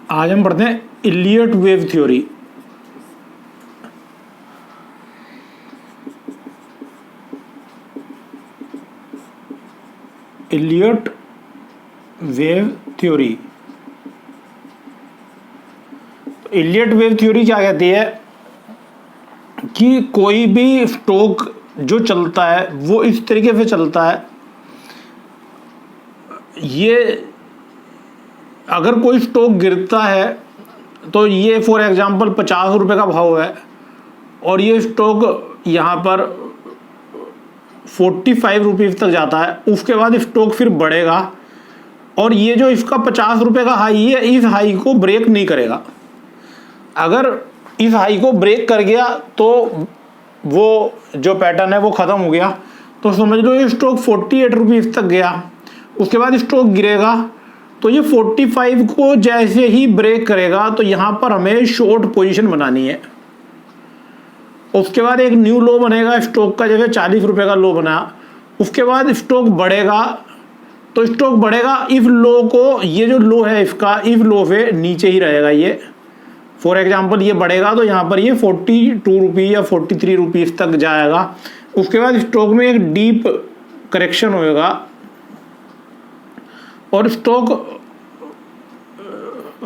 आज हम पढ़ते हैं Elliot wave theory. Elliot wave theory. Elliot wave theory क्या कहती है कि कोई भी स्टॉक जो चलता है वो इस तरीके से चलता है। ये अगर कोई स्टॉक गिरता है तो ये फॉर एग्जांपल 50 रुपये का भाव है और ये स्टॉक यहाँ पर 45 रुपीज़ तक जाता है। उसके बाद स्टॉक फिर बढ़ेगा और ये जो इसका 50 रुपये का हाई है इस हाई को ब्रेक नहीं करेगा। अगर इस हाई को ब्रेक कर गया तो वो जो पैटर्न है वो ख़त्म हो गया। तो समझ लो ये स्टॉक 48 रुपीज़ तक गया, उसके बाद स्टॉक गिरेगा तो ये 45 को जैसे ही ब्रेक करेगा तो यहाँ पर हमें शॉर्ट पोजीशन बनानी है। उसके बाद एक न्यू लो बनेगा स्टॉक का, जैसे 40 रुपये का लो बना। उसके बाद स्टॉक बढ़ेगा तो स्टॉक बढ़ेगा इस लो को, ये जो लो है इसका इस लो से नीचे ही रहेगा। ये फॉर एग्जांपल ये बढ़ेगा तो यहाँ पर ये 42 रुपीज़ या 43 रुपीज़ तक जाएगा। उसके बाद स्टॉक में एक डीप करेक्शन होएगा और स्टॉक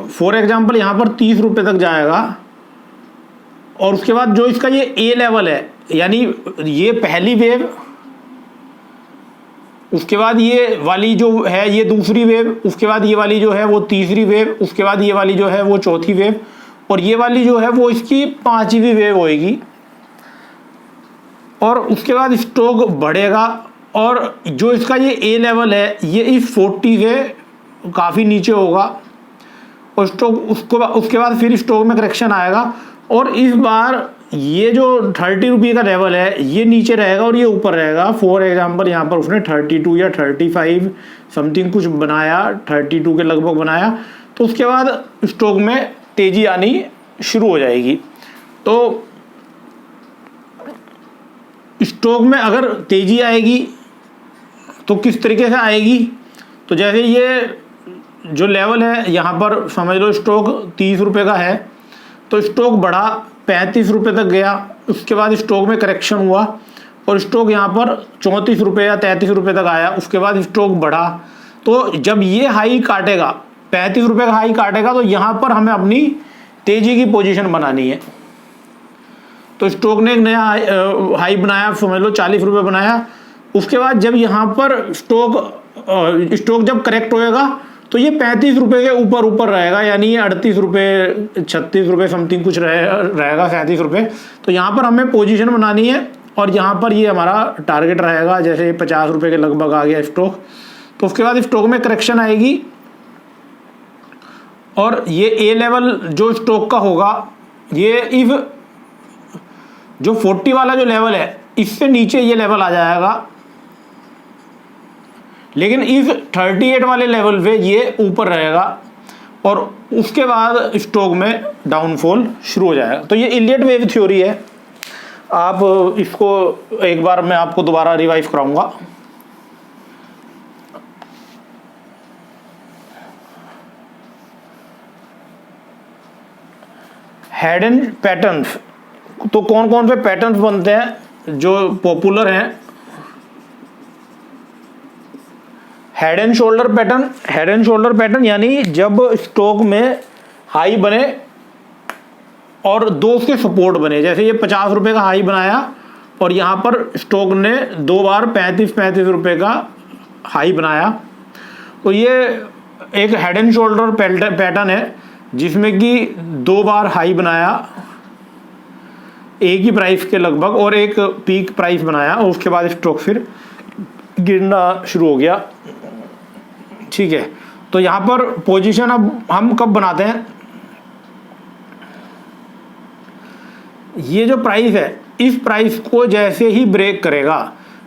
फॉर एग्जांपल यहाँ पर 30 रुपये तक जाएगा। और उसके बाद जो इसका ये ए लेवल है, यानी ये पहली वेव, उसके बाद ये वाली जो है ये दूसरी वेव, उसके बाद ये वाली जो है वो तीसरी वेव, उसके बाद ये वाली जो है वो चौथी वेव और ये वाली जो है वो इसकी 5वीं वेव होएगी। और उसके बाद स्टॉक बढ़ेगा और जो इसका ये ए लेवल है ये इस 40 से काफ़ी नीचे होगा और स्टॉक उसके बाद फिर स्टॉक में करेक्शन आएगा और इस बार ये जो 30 रुपये का लेवल है ये नीचे रहेगा और ये ऊपर रहेगा। फॉर एग्जांपल यहाँ पर उसने 32 या 35 समथिंग कुछ बनाया, 32 के लगभग बनाया। तो उसके बाद स्टॉक में तेज़ी आनी शुरू हो जाएगी। तो स्टॉक में अगर तेज़ी आएगी तो किस तरीके से आएगी, तो जैसे ये जो लेवल है यहाँ पर समझ लो स्टॉक 30 रुपये का है तो स्टॉक बढ़ा 35 रुपये तक गया। उसके बाद स्टॉक में करेक्शन हुआ और स्टॉक यहाँ पर 34 रुपये या 33 रुपये तक आया। उसके बाद स्टॉक बढ़ा तो जब ये हाई काटेगा 35 रुपये का हाई काटेगा तो यहाँ पर हमें अपनी तेज़ी की पोजीशन बनानी है। तो स्टॉक ने एक नया हाई बनाया, समझ लो 40 रुपये बनाया। उसके बाद जब यहाँ पर स्टॉक जब करेक्ट होएगा तो ये 35 रुपये के ऊपर रहेगा, यानी ये 38 रुपये 36 रुपये समथिंग कुछ रहेगा 37 रुपये। तो यहाँ पर हमें पोजीशन बनानी है और यहाँ पर ये हमारा टारगेट रहेगा। जैसे 50 रुपये के लगभग आ गया स्टॉक तो उसके बाद स्टॉक में करेक्शन आएगी और ये ए लेवल जो स्टॉक का होगा ये इफ जो 40 वाला जो लेवल है इससे नीचे ये लेवल आ जाएगा, लेकिन इस 38 वाले लेवल पे ये ऊपर रहेगा और उसके बाद स्टॉक में डाउनफॉल शुरू हो जाएगा। तो ये इलियट वेव थ्योरी है। आप इसको एक बार मैं आपको दोबारा रिवाइज कराऊंगा। हेडन पैटर्न्स, तो कौन कौन से पैटर्न्स बनते हैं जो पॉपुलर हैं। Head and shoulder pattern. Head and shoulder pattern यानी जब स्टॉक में हाई बने और दो उसके सपोर्ट बने। जैसे ये 50 रुपये का हाई बनाया और यहाँ पर स्टॉक ने 2 बार 35 रुपये का हाई बनाया। तो ये एक हेड एंड शोल्डर पैटर्न है जिसमें कि 2 बार हाई बनाया एक ही प्राइस के लगभग और एक पीक प्राइस बनाया और उसके बाद स्टॉक फिर गिरना शुरू हो गया। ठीक है, तो यहाँ पर पोजीशन अब हम कब बनाते हैं, ये जो प्राइस है इस प्राइस को जैसे ही ब्रेक करेगा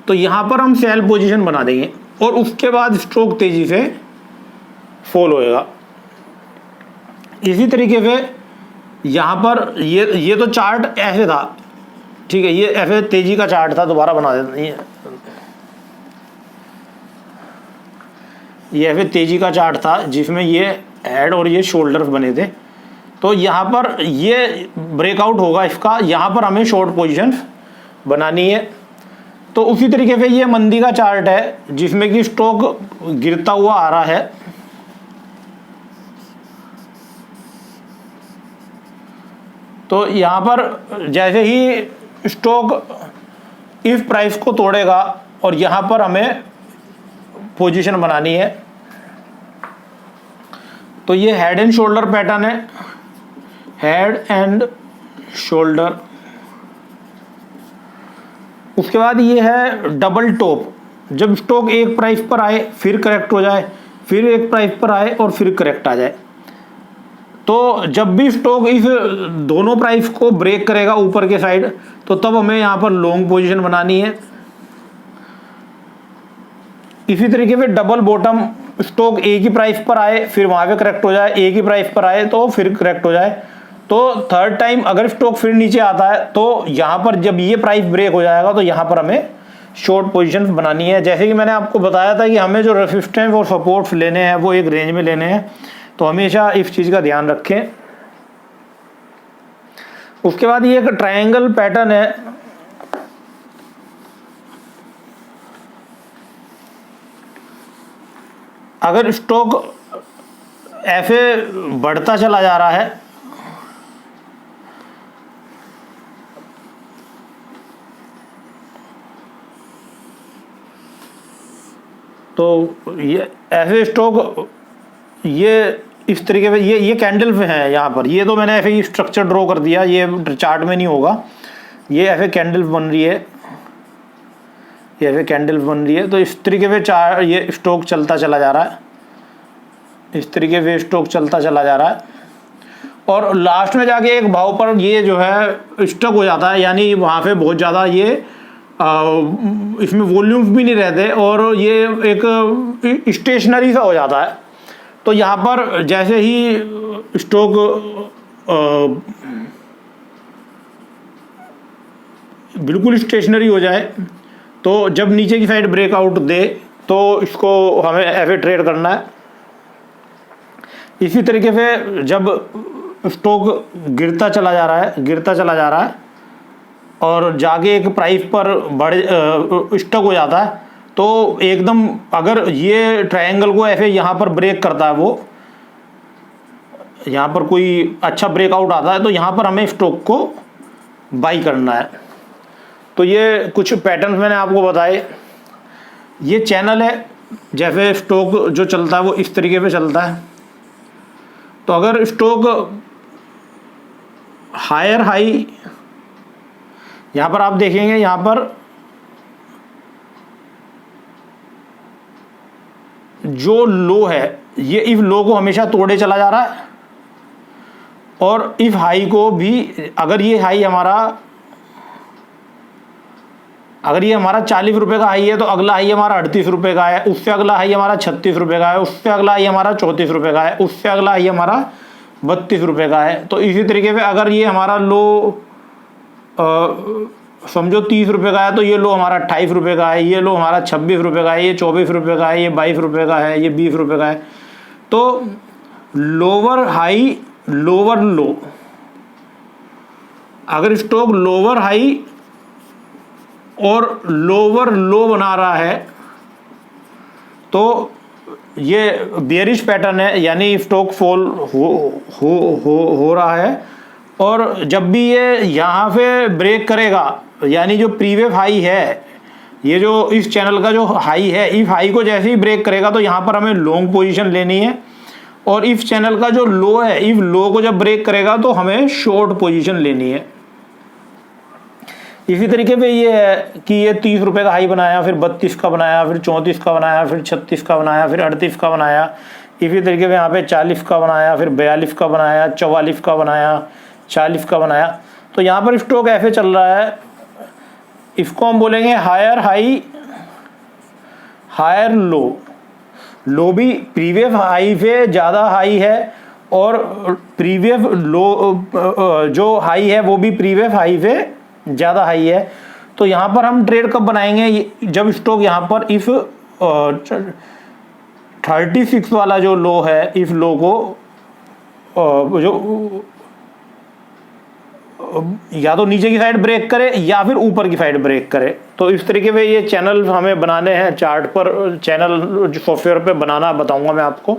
तो यहाँ पर हम सेल पोजीशन बना देंगे और उसके बाद स्टॉक तेजी से फॉल होएगा। इसी तरीके से यहाँ पर ये तो चार्ट ऐसे था, ठीक है, ये ऐसे तेजी का चार्ट था, दोबारा बना देते हैं। ये ऐसे तेजी का चार्ट था जिसमें ये हेड और ये शोल्डर्स बने थे। तो यहाँ पर ये ब्रेकआउट होगा इसका, यहाँ पर हमें शॉर्ट पोजीशन बनानी है। तो उसी तरीके से ये मंदी का चार्ट है जिसमें कि स्टॉक गिरता हुआ आ रहा है। तो यहाँ पर जैसे ही स्टॉक इस प्राइस को तोड़ेगा और यहाँ पर हमें पोजीशन बनानी है। तो ये हेड एंड शोल्डर पैटर्न है, हेड एंड शोल्डर। उसके बाद ये है डबल टॉप, जब स्टॉक एक प्राइस पर आए फिर करेक्ट हो जाए, फिर एक प्राइस पर आए और फिर करेक्ट आ जाए। तो जब भी स्टॉक इस दोनों प्राइस को ब्रेक करेगा ऊपर के साइड, तो तब हमें यहाँ पर लॉन्ग पोजीशन बनानी है। इसी तरीके से डबल बॉटम, स्टॉक एक ही प्राइस पर आए फिर वहाँ पे करेक्ट हो जाए, एक ही प्राइस पर आए तो फिर करेक्ट हो जाए। तो थर्ड टाइम अगर स्टॉक फिर नीचे आता है तो यहाँ पर जब ये प्राइस ब्रेक हो जाएगा तो यहाँ पर हमें शॉर्ट पोजीशन बनानी है। जैसे कि मैंने आपको बताया था कि हमें जो रेसिस्टेंस और सपोर्ट्स लेने हैं वो एक रेंज में लेने हैं, तो हमेशा इस चीज़ का ध्यान रखें। उसके बाद ये एक ट्रायंगल पैटर्न है। अगर स्टॉक ऐसे बढ़ता चला जा रहा है तो ये ऐसे स्टॉक ये इस तरीके से ये कैंडल पे है यहाँ पर। ये तो मैंने ऐसे ही स्ट्रक्चर ड्रॉ कर दिया, ये चार्ट में नहीं होगा। ये ऐसे कैंडल बन रही है, ये ऐसे कैंडल बन रही है। तो इस तरीके से ये स्टॉक चलता चला जा रहा है, इस तरीके से स्टॉक चलता चला जा रहा है और लास्ट में जाके एक भाव पर ये जो है स्टक हो जाता है, यानी वहाँ पे बहुत ज़्यादा ये इसमें वॉल्यूम्स भी नहीं रहते और ये एक स्टेशनरी सा हो जाता है। तो यहाँ पर जैसे ही स्टॉक बिल्कुल स्टेशनरी हो जाए, तो जब नीचे की साइड ब्रेकआउट दे तो इसको हमें ऐसे ट्रेड करना है। इसी तरीके से जब स्टॉक गिरता चला जा रहा है और जाके एक प्राइस पर स्टक हो जाता है, तो एकदम अगर ये ट्रायंगल को ऐसे यहाँ पर ब्रेक करता है, वो यहाँ पर कोई अच्छा ब्रेकआउट आता है, तो यहाँ पर हमें स्टॉक को बाई करना है। तो ये कुछ पैटर्न्स मैंने आपको बताए। ये चैनल है, जैसे स्टॉक जो चलता है वो इस तरीके पे चलता है। तो अगर स्टॉक हायर हाई, यहाँ पर आप देखेंगे, यहाँ पर जो लो है ये इस लो को हमेशा तोड़े चला जा रहा है और इस हाई को भी, अगर ये हाई हमारा 40 रुपये का हाई है तो अगला हाई हमारा 38 रुपये का है, उससे अगला हाई हमारा 36 रुपये का है, उससे अगला हाई हमारा 34 रुपये का है, उससे अगला हाई हमारा 32 रुपये का है। तो इसी तरीके से अगर ये हमारा लो समझो 30 रुपये का है तो ये लो हमारा 28 रुपये का है, ये लो हमारा 26 रुपये का है, ये 24 रुपये का है, ये 22 रुपये का है, ये 20 रुपये का है। तो लोअर हाई लोअर लो, अगर स्टॉक लोअर हाई और लोअर लो बना रहा है तो ये बेयरिश पैटर्न है, यानी स्टॉक फॉल हो रहा है। और जब भी ये यहाँ पे ब्रेक करेगा, यानी जो प्रीवियस हाई है, ये जो इस चैनल का जो हाई है, इस हाई को जैसे ही ब्रेक करेगा तो यहाँ पर हमें लॉन्ग पोजीशन लेनी है। और इस चैनल का जो लो है, इस लो को जब ब्रेक करेगा तो हमें शॉर्ट पोजीशन लेनी है। इसी तरीके पे ये है कि ये 30 रुपये का हाई बनाया, फिर 32 का बनाया, फिर 34 का बनाया, फिर 36 का बनाया, फिर 38 का बनाया। इसी तरीके पे यहाँ पे 40 का बनाया, फिर 42 का बनाया, 44 का बनाया, 40 का बनाया। तो यहाँ पर स्टॉक ऐसे चल रहा है, इसको हम बोलेंगे हायर हाई हायर लो। लो भी प्रीवियस हाई से ज़्यादा हाई है और प्रीवियस लो जो हाई है वो भी प्रीवियस हाई से ज़्यादा हाई है। तो यहाँ पर हम ट्रेड कब बनाएंगे, जब स्टॉक यहाँ पर इस 36 वाला जो लो है, इस लो को जो या तो नीचे की साइड ब्रेक करे या फिर ऊपर की साइड ब्रेक करे। तो इस तरीके से ये चैनल हमें बनाने हैं चार्ट पर, चैनल सॉफ्टवेयर पे बनाना बताऊंगा मैं आपको।